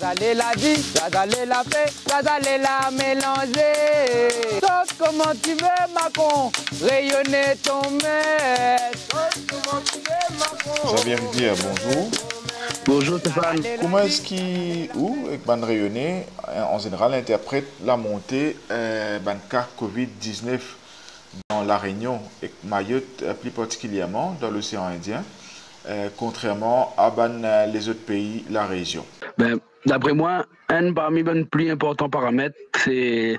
Zazalé l'a dit, Zazalé l'a fait, Zazalé l'a mélangé. Sauf comment tu veux, Macron, rayonner ton maître. Sauf comment tu veux, Macron. Xavier Rivière, bonjour. Bonjour Stéphane. Comment est-ce ban rayonné en général interprète la montée ban cas Covid-19 dans la Réunion et Mayotte plus particulièrement dans l'océan Indien, contrairement à les autres pays de la région? D'après moi, un parmi les plus importants paramètres, c'est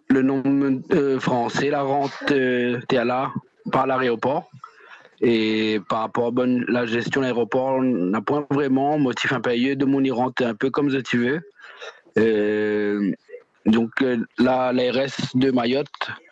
le nombre français, la rente TLA par l'aéroport. Et par rapport à la gestion de l'aéroport, on n'a pas vraiment motif impérieux de mon y rentrer un peu comme ça tu veux. Donc l'ARS de Mayotte,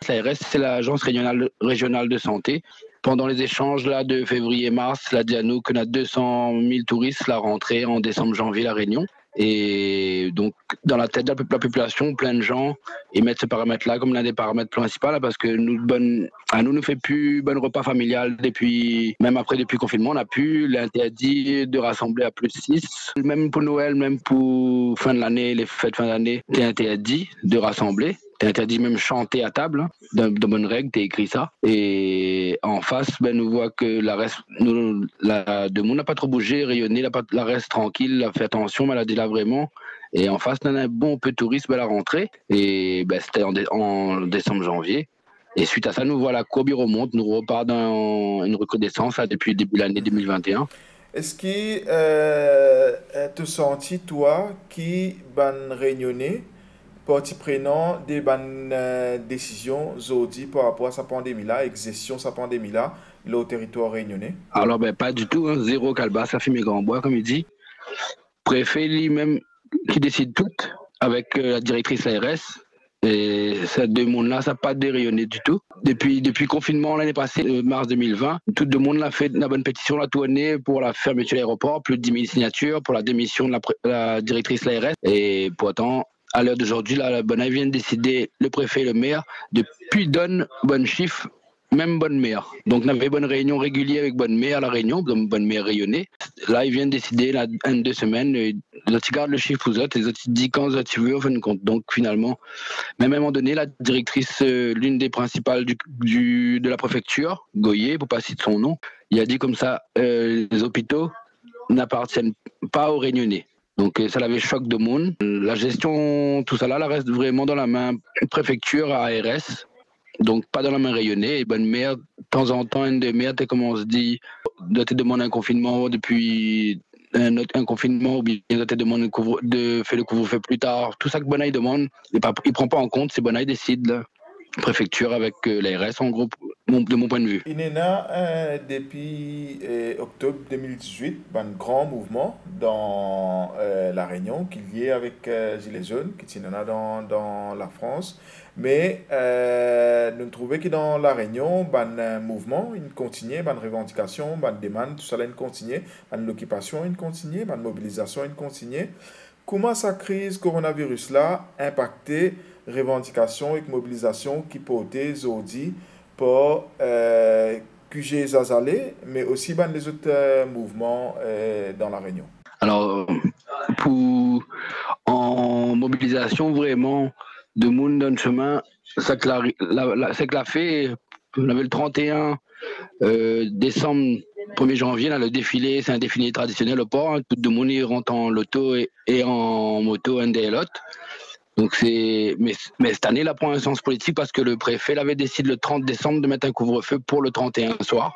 l'ARS c'est l'agence régionale de santé. Pendant les échanges là, de février-mars, elle a dit à nous qu'on a 200 000 touristes la rentrée en décembre-janvier la Réunion. Et donc, dans la tête de la population, plein de gens émettent ce paramètre-là comme l'un des paramètres principaux là, parce que nous fait plus bon repas familial depuis le confinement. On a plus l'interdit de rassembler à plus de 6. Même pour Noël, même pour fin de l'année, les fêtes fin d'année, t'es interdit de rassembler. T'es interdit même chanter à table, hein, de bonnes règles, t'es écrit ça. Et en face, nous voit que de monde n'a pas trop bougé, rayonné, la reste tranquille, elle a fait attention, mais elle a dit là vraiment. Et en face, on a un bon peu de tourisme à la rentrée. Et c'était en décembre-janvier. Et suite à ça, nous voilà, la courbe remonte, nous repart dans une recrudescence là, depuis le début de l'année 2021. Est-ce que tu senti, toi, qui ban réunionnais, partie prenant des bonnes décisions aujourd'hui par rapport à sa pandémie-là, exercition sa pandémie-là, là au territoire réunionnais? Alors, pas du tout, hein, zéro calbas, ça fait mes grands bois, comme il dit. Préfet lui-même qui décide tout, avec la directrice ARS. Et ces deux mondes-là, ça n'a pas dérayonné du tout. Depuis le confinement l'année passée, mars 2020, tout le monde a fait la bonne pétition, la tournée pour la fermeture de l'aéroport, plus de 10 000 signatures pour la démission de la directrice de l'ARS. Et pourtant, à l'heure d'aujourd'hui, la bonne vient de décider, le préfet et le maire, depuis donne bon chiffre, même bonne maire. Donc, on avait bonne réunion régulière avec bonne maire à la Réunion, bonne maire rayonnée. Là, ils viennent décider, là, 1-2 semaines, les autres gardent le chiffre aux autres, les autres disent quand tu veux, en fin de compte. Donc, finalement, même à un moment donné, la directrice, l'une des principales de la préfecture, Goyer, pour pas citer son nom, il a dit comme ça, les hôpitaux n'appartiennent pas aux Réunionnais. Donc ça l'avait choc de monde. La gestion, tout ça là, reste vraiment dans la main préfecture à ARS. Donc pas dans la main rayonnée. Et bonne mère, de temps en temps, une des mères, comme on se dit, doit te demander un confinement depuis un confinement, ou bien doit te demander de faire le couvre-feu plus tard. Tout ça que Bonaï demande, il ne prend pas en compte, c'est Bonaï décide, là. Préfecture avec l'ARS, en gros, de mon point de vue. Il y a depuis octobre 2018 un grand mouvement dans la Réunion qui est lié avec Gilets jaunes, qui est dans la France. Mais nous trouvons que dans la Réunion, un mouvement, il continue, une revendication, une demande, tout ça il continue, une occupation, il continue, une mobilisation, il continue. Comment sa crise coronavirus-là a impacté revendication et mobilisation qui portait aujourd'hui pour QG Zazalé, mais aussi les autres mouvements dans la Réunion? Alors, en mobilisation, vraiment, de monde dans le chemin, c'est que la fait, on avait le 31 décembre, 1er janvier, là, le défilé, c'est un défilé traditionnel au port, hein, tout le monde y rentre en loto et en moto, un des l'autre. Donc mais cette année, là, prend un sens politique parce que le préfet l'avait décidé le 30 décembre de mettre un couvre-feu pour le 31 soir.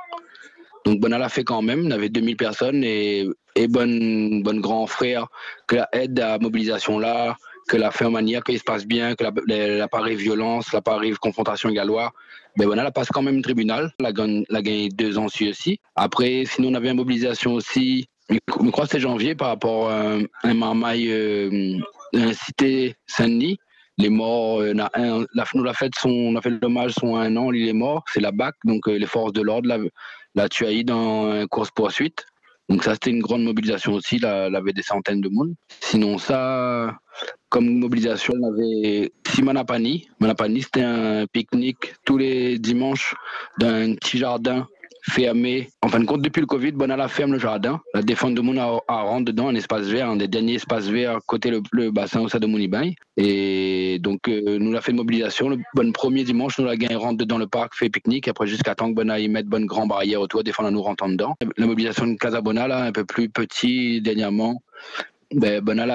Donc Bona l'a fait quand même, il y avait 2000 personnes et bon grand frère que la aide à la mobilisation là, que la fait en manière qu'il se passe bien, que la pas arrive violence, la pas arrive confrontation galloise. Bona la passe quand même au tribunal, la gagné 2 ans aussi. Après, sinon on avait une mobilisation aussi, je crois que c'est janvier par rapport à un marmaille un cité Saint-Denis. Les morts, on a fait l'hommage sont à 1 an, il est mort, c'est la BAC, donc les forces de l'ordre l'a tué dans une course-poursuite. Donc ça, c'était une grande mobilisation aussi, là, il y avait des centaines de monde. Sinon ça, comme mobilisation, on avait Manapani. Manapani, c'était un pique-nique tous les dimanches dans un petit jardin fermé. En fin de compte, depuis le Covid, bon, à la ferme le jardin. La défense de monde à rentrer dedans, un espace vert, un des derniers espaces verts côté le bassin au sein de Mounibaï. Et donc, nous l'a fait une mobilisation. Le bon premier dimanche, nous la gagné rentre dedans le parc, fait pique-nique. Après, jusqu'à temps que bon à y mettre bonne grande barrière autour, défendre nous rentrant dedans. La mobilisation de Casabona, là, un peu plus petit dernièrement. Ben, bon elle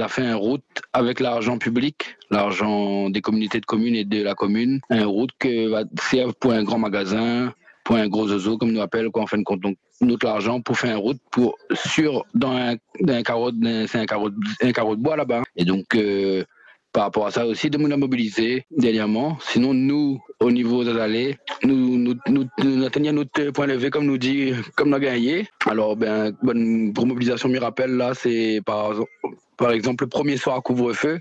a fait une route avec l'argent public, l'argent des communautés de communes et de la commune, une route qui va servir pour un grand magasin, pour un gros zozo, comme nous appelle, quoi, en fin de compte. Donc, notre argent pour faire une route dans un carreau de bois là-bas. Et donc, par rapport à ça aussi, de nous a mobilisé dernièrement. Sinon, nous, au niveau des allées, nous atteignons notre point levé, comme nous dit, comme nous avons gagné. Alors, ben, bonne mobilisation, m'y rappelle, là, c'est par exemple le premier soir à couvre-feu.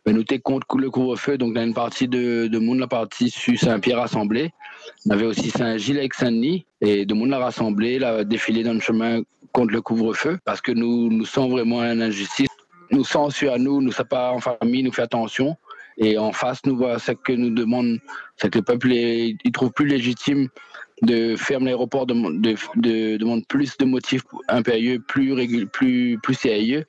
Ben, nous étions contre le couvre-feu, donc dans une partie de monde, la partie sur Saint-Pierre rassemblée. On avait aussi Saint-Gilles avec Saint-Denis, et de monde l'a rassemblé, l'a défilé dans le chemin contre le couvre-feu, parce que nous sentons vraiment une injustice. Nous sentons sur à nous sommes pas en famille, nous fait attention. Et en face, nous voit ce que nous demande, c'est que le peuple il trouve plus légitime de fermer l'aéroport, demande plus de motifs impérieux, plus sérieux.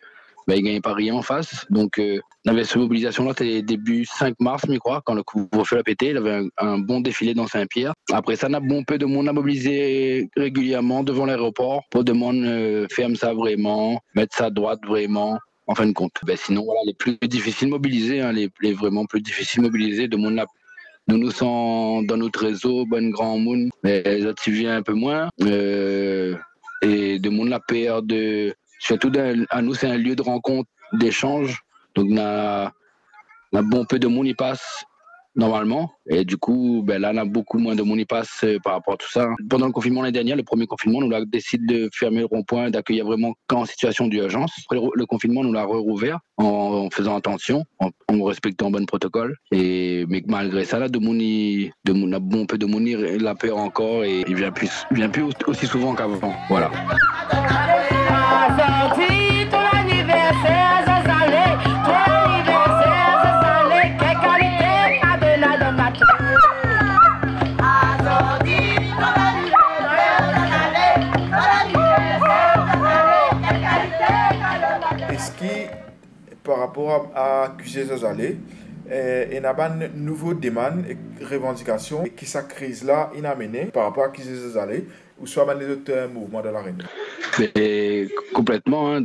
Ben, il ne gagne pas rien en face. Donc, on avait cette mobilisation-là, c'était début 5 mars, je crois, quand le couvre-feu a pété. Il y avait un bon défilé dans Saint-Pierre. Après ça, on a bon peu de monde à mobiliser régulièrement devant l'aéroport pour demander ferme ça vraiment, mettre ça à droite vraiment. En fin de compte. Ben sinon, voilà, les plus difficiles mobilisés, hein, les vraiment plus difficiles mobilisés, de monde là, nous sommes dans notre réseau, bon grand monde, mais les autres s'y viennent un peu moins. Et de monde la PR surtout à nous, c'est un lieu de rencontre, d'échange. Donc, on a bon peu de monde qui passe normalement. Et du coup, ben là, on a beaucoup moins de monde qui passe par rapport à tout ça. Pendant le confinement l'année dernière, le premier confinement, nous avons décidé de fermer le rond-point, d'accueillir vraiment qu'en situation d'urgence. Après le confinement, nous l'avons rouvert en faisant attention, en respectant bon protocole. Mais malgré ça, là, a bon peu de monde la peur encore et il vient plus aussi souvent qu'avant. Voilà. Par rapport à accuser Zazalé, il y a une nouvelle demande et revendication qui sa crise là a mené par rapport à accuser Zazalé ou soit les autres mouvements de la Réunion. Complètement. Hein.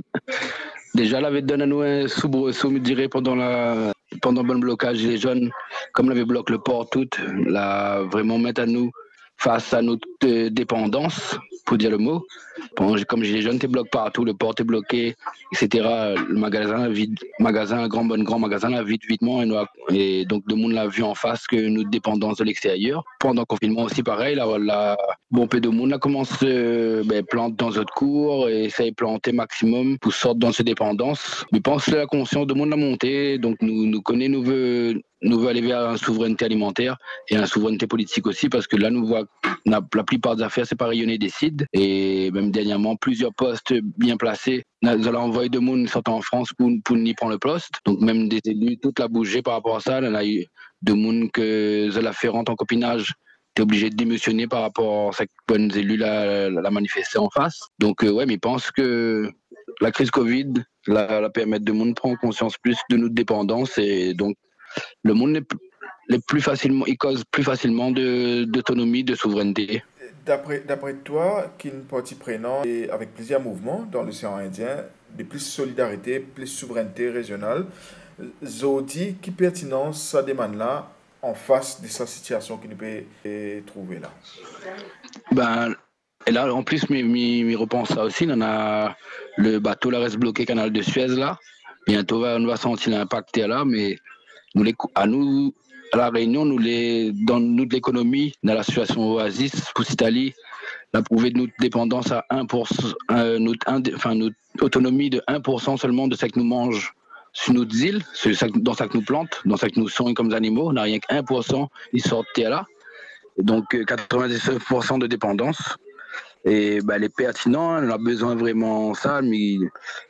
Déjà, elle avait donné à nous un soubresaut, me dirais, pendant le bon blocage des jeunes, comme elle avait bloqué le port tout, là, vraiment mettre à nous face à notre dépendance, pour dire le mot. Comme les jeunes, tu bloqué partout, le port est bloqué, etc. Le magasin, grand magasin, là, vitement. Et donc, le monde l'a vu en face que notre dépendance de l'extérieur. Pendant le confinement aussi, pareil, bon peu de monde a commencé planter dans notre cours et essayer de planter maximum pour sortir dans ces dépendances. Mais je pense que la conscience de monde a monté, donc nous veut aller vers une souveraineté alimentaire et une souveraineté politique aussi, parce que là, nous voit la plupart des affaires, c'est pas rayonné décide. Et même dernièrement, plusieurs postes bien placés. Nous allons envoyer de monde sortant en France pour n'y prendre le poste. Donc, même des élus, tout a bougé par rapport à ça. Là, il y a eu de monde que Zola Ferrand en copinage, tu es obligé de démissionner par rapport à ces bonnes élus la manifester en face. Donc, ouais, mais je pense que la crise Covid la permet de monde prendre conscience plus de notre dépendance et donc, le monde il cause plus facilement d'autonomie, de souveraineté. D'après toi, qui est une partie prenante et avec plusieurs mouvements dans l'océan Indien, de plus solidarité, plus souveraineté régionale, Zodi, qui pertinence ça demande là en face de sa situation qu'il peut trouver là? Ben, et là, en plus, je repense ça aussi. On a le bateau là reste bloqué, canal de Suez là. Bientôt, on va sentir l'impact là, mais à la Réunion, dans notre économie, dans la situation oasis, pour Italie, la prouvé de notre dépendance à 1%, notre autonomie de 1% seulement de ce que nous mangeons sur notre île, dans ce que nous plantons, dans ce que nous sommes comme animaux. On n'a rien que 1%, ils sortent là. Et donc 99% de dépendance. Et les pertinents, on a besoin vraiment ça, mais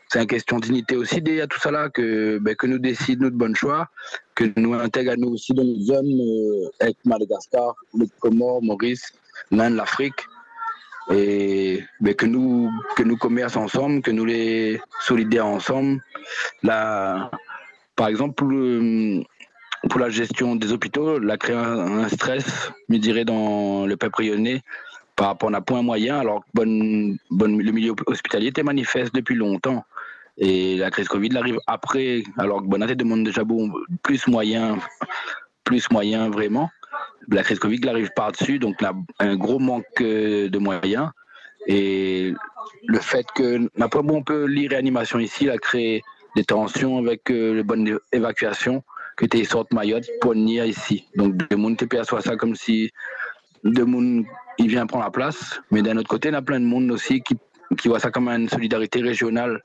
c'est une question de dignité aussi à tout ça là, que nous décidons notre bon choix, que nous intègrons à nous aussi dans les zones avec Madagascar, les Comores, Maurice, l'Inde, l'Afrique, et mais que nous commerçons ensemble, que nous les solidaires ensemble. Là, par exemple, pour la gestion des hôpitaux, elle a créé un stress, je dirais, dans le peuple rayonnais par rapport à un point moyen, alors que le milieu hospitalier était manifeste depuis longtemps. Et la crise Covid arrive après, alors que Bonaté demande déjà plus moyen vraiment. La crise Covid arrive par-dessus, donc là, un gros manque de moyens. Et le fait que, après, on peut lire réanimation ici, a créé des tensions avec les bonnes évacuations, que tu sortes Mayotte pour venir ici. Donc, le monde te perçoit ça comme si le monde il vient prendre la place, mais d'un autre côté, il y a plein de monde aussi qui voit ça comme une solidarité régionale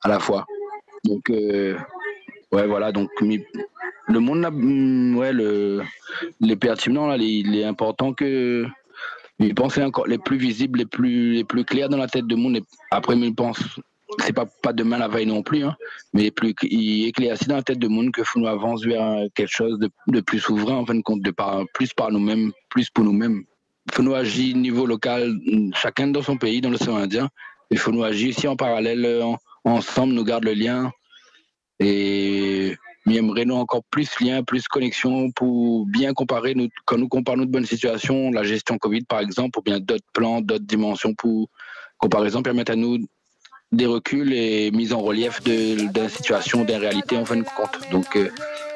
à la fois. Donc, ouais, voilà. Donc, le monde, les pertinents, là, il est important que. Je pense que c'est encore les plus visibles, les plus clairs dans la tête du monde. Et après, je pense, c'est pas demain la veille non plus, hein, mais il éclaircit dans la tête du monde qu'il faut nous avancer vers quelque chose de plus souverain, en fin de compte, plus par nous-mêmes, plus pour nous-mêmes. Il faut nous agir au niveau local, chacun dans son pays, dans l'océan Indien. Il faut nous agir ici en parallèle, ensemble, nous garde le lien. Et j'aimerais nous encore plus lien, plus connexion pour bien comparer, quand nous comparons de bonnes situations, la gestion Covid par exemple, ou bien d'autres plans, d'autres dimensions pour comparaison permettent à nous des reculs et mise en relief d'une situation, d'une réalité en fin de compte. Donc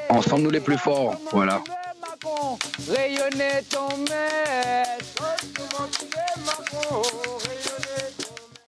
ensemble nous les plus forts, voilà. Rayonner ton maître.